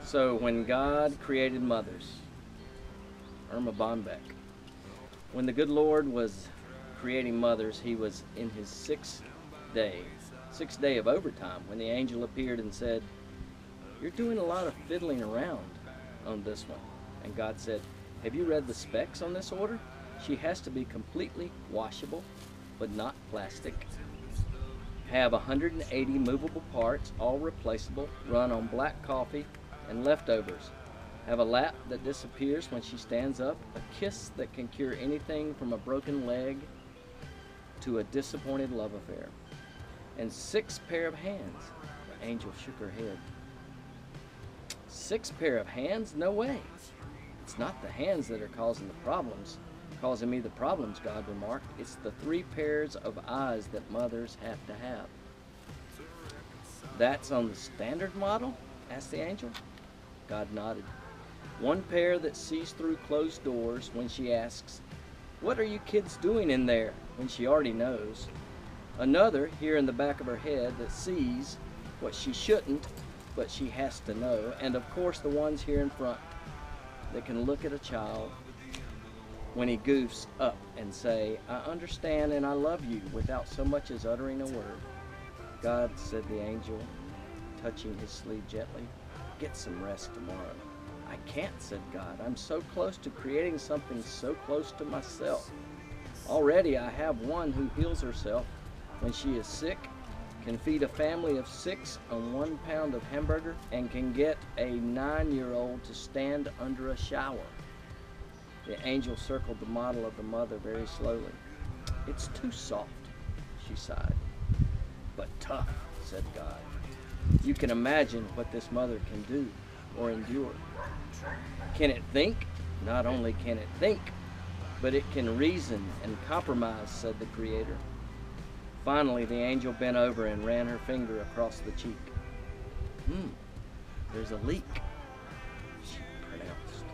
So when God created mothers, Irma Bombeck, when the good Lord was creating mothers, he was in his day, sixth day of overtime, when the angel appeared and said, "You're doing a lot of fiddling around on this one." And God said, "Have you read the specs on this order? She has to be completely washable, but not plastic. Have 180 movable parts, all replaceable, run on black coffee and leftovers. Have a lap that disappears when she stands up, a kiss that can cure anything from a broken leg to a disappointed love affair, and 6 pair of hands." The angel shook her head. 6 pair of hands? No way. It's not the hands that are causing me the problems, God remarked. It's the 3 pairs of eyes that mothers have to have. That's on the standard model? Asked the angel. God nodded. 1 pair that sees through closed doors when she asks, "What are you kids doing in there?" when she already knows. Another, here in the back of her head, that sees what she shouldn't, but she has to know. And of course the ones here in front that can look at a child when he goofs up and say, "I understand and I love you," without so much as uttering a word. "God," said the angel, touching his sleeve gently, "get some rest tomorrow." "I can't," said God. "I'm so close to creating something so close to myself. Already I have one who heals herself when she is sick, can feed a family of 6 on 1 pound of hamburger, and can get a 9-year-old to stand under a shower." The angel circled the model of the mother very slowly. "It's too soft," she sighed. "But tough," said God. "You can imagine what this mother can do or endure. Can it think? Not only can it think, but it can reason and compromise," said the Creator. Finally, the angel bent over and ran her finger across the cheek. There's a leak," she pronounced.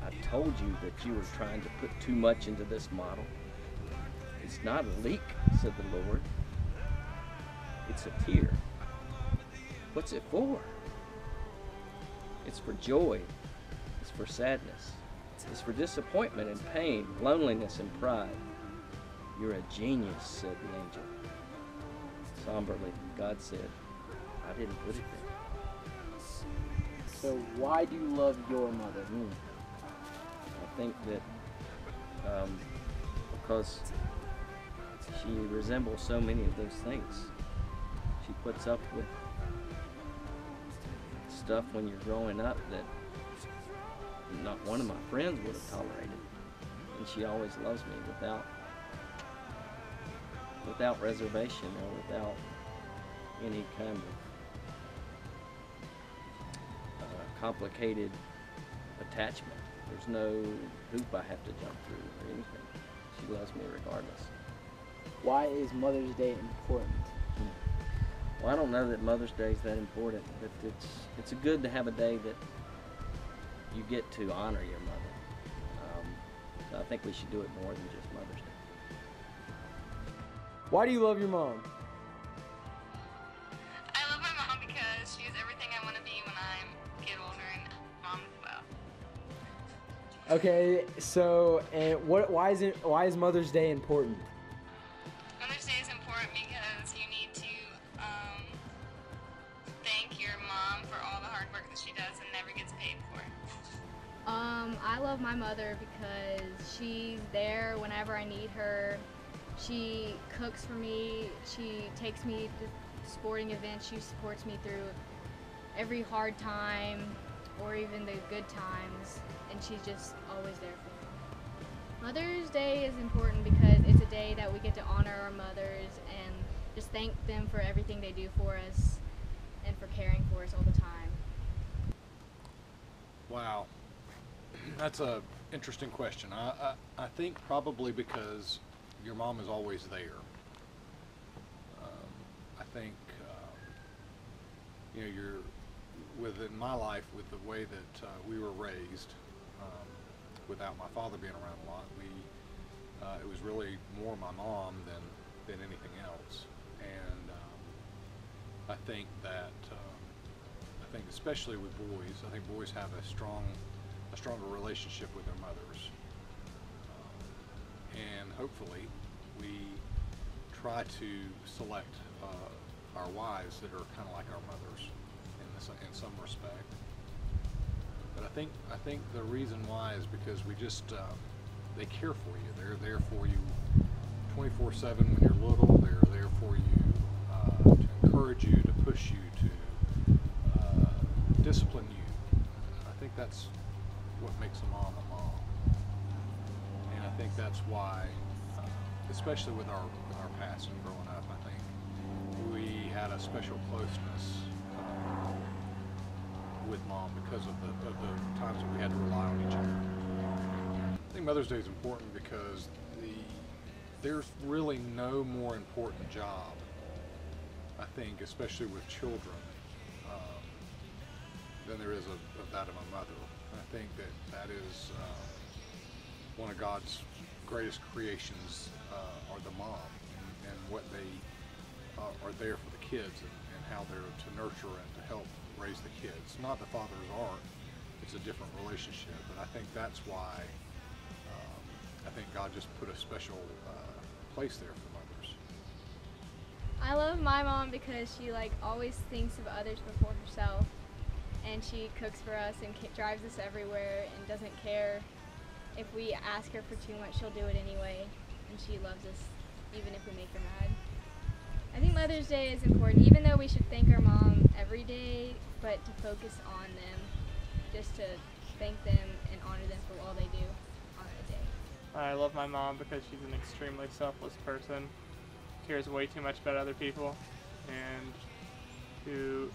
"I told you that you were trying to put too much into this model." "It's not a leak," said the Lord. "It's a tear." "What's it for?" "It's for joy. It's for sadness. It's for disappointment and pain, loneliness and pride." "You're a genius," said the angel. Somberly, God said, "I didn't put it there." So why do you love your mother? I think that because she resembles so many of those things. She puts up with stuff when you're growing up that not one of my friends would have tolerated. And she always loves me without reservation or without any kind of complicated attachment. There's no hoop I have to jump through or anything. She loves me regardless. Why is Mother's Day important? Well, I don't know that Mother's Day is that important, but it's good to have a day that you get to honor your mother. So I think we should do it more than just Mother's Day. Why do you love your mom? I love my mom because she is everything I want to be when I get older, and mom as well. Okay, so why is Mother's Day important? Mother's Day is important because you need to thank your mom for all the hard work that she does and never gets paid for. I love my mother because she's there whenever I need her. She cooks for me. She takes me to sporting events. She supports me through every hard time or even the good times, and she's just always there for me. Mother's Day is important because it's a day that we get to honor our mothers and just thank them for everything they do for us and for caring for us all the time. Wow, that's a interesting question. I think probably because your mom is always there. I think you're within my life with the way that we were raised. Without my father being around a lot, it was really more my mom than anything else. And I think that think especially with boys, I think boys have a stronger relationship with their mothers. And hopefully we try to select our wives that are kind of like our mothers in some respect. But I think the reason why is because we just they care for you. They're there for you 24/7 when you're little. They're there for you to encourage you, to push you, to discipline you. I think that's what makes a mom a mom. And I think that's why, especially with our passing growing up, I think we had a special closeness with mom because of the times that we had to rely on each other. I think Mother's Day is important because there's really no more important job, I think, especially with children, than there is of that of a mother. I think that is one of God's greatest creations are the mom and what they are there for the kids and how they're to nurture and to help raise the kids. Not that fathers aren't, it's a different relationship, but I think that's why I think God just put a special place there for mothers. I love my mom because she always thinks of others before herself, and she cooks for us and drives us everywhere and doesn't care if we ask her for too much. She'll do it anyway, and she loves us even if we make her mad. I think Mother's Day is important, even though we should thank our mom every day, but to focus on them, just to thank them and honor them for all they do on the day. I love my mom because she's an extremely selfless person, cares way too much about other people, and who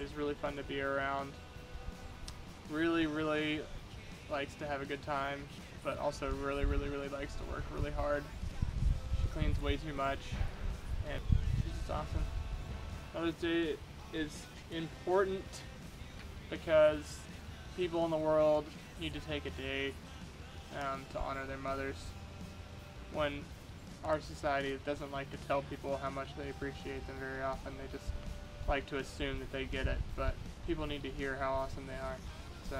is really fun to be around. Really, really likes to have a good time, but also really, really, really likes to work really hard. She cleans way too much, and she's just awesome. Mother's Day is important because people in the world need to take a day to honor their mothers, when our society doesn't like to tell people how much they appreciate them very often. They just like to assume that they get it, but people need to hear how awesome they are. So,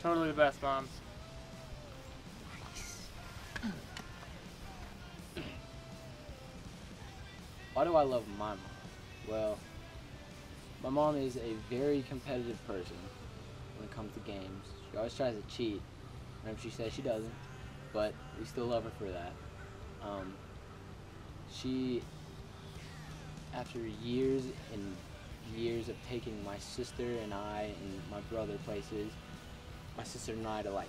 totally the best, moms. Why do I love my mom? Well, my mom is a very competitive person when it comes to games. She always tries to cheat whenever she says she doesn't, but we still love her for that. She, after years and years of taking my sister and I and my brother places, my sister and I to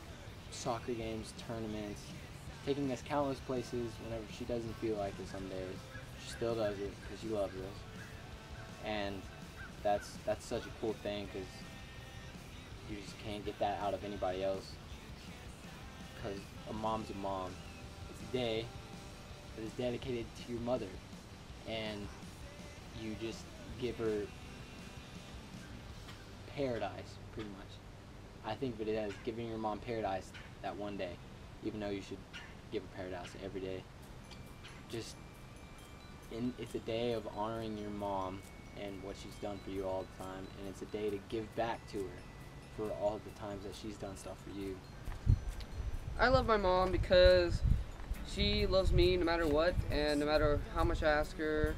soccer games, tournaments, taking us countless places whenever she doesn't feel like it some days. She still does it because she loves us. And that's such a cool thing, because you just can't get that out of anybody else, because a mom's a mom. It's a day that is dedicated to your mother, and you just give her paradise, pretty much. I think of it as giving your mom paradise that one day, even though you should give her paradise every day. It's a day of honoring your mom and what she's done for you all the time, and it's a day to give back to her for all the times that she's done stuff for you. I love my mom because she loves me no matter what, and no matter how much I ask her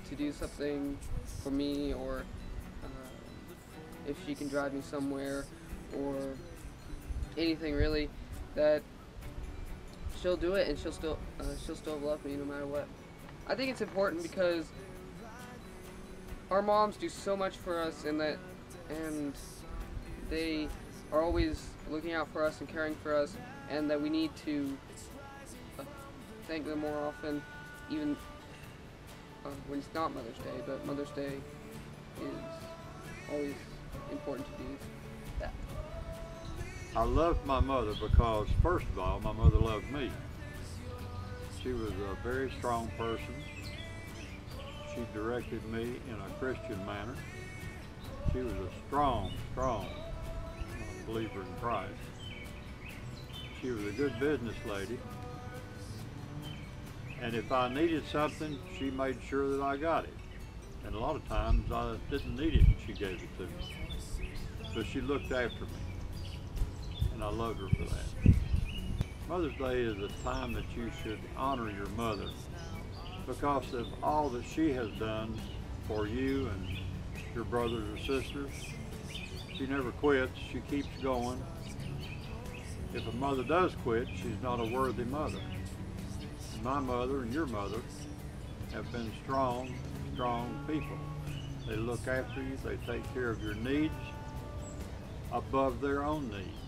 to do something for me, or if she can drive me somewhere, or anything really, that she'll do it, and she'll still love me no matter what. I think it's important because our moms do so much for us, and they are always looking out for us and caring for us, and that we need to thank them more often, even when it's not Mother's Day. But Mother's Day is always important to do that. I loved my mother because, first of all, my mother loved me. She was a very strong person. She directed me in a Christian manner. She was a strong believer in Christ. She was a good business lady. And if I needed something, she made sure that I got it. And a lot of times I didn't need it and she gave it to me. So she looked after me. And I loved her for that. Mother's Day is a time that you should honor your mother because of all that she has done for you and your brothers or sisters. She never quits, she keeps going. If a mother does quit, she's not a worthy mother. And my mother and your mother have been strong people. They look after you, they take care of your needs above their own needs.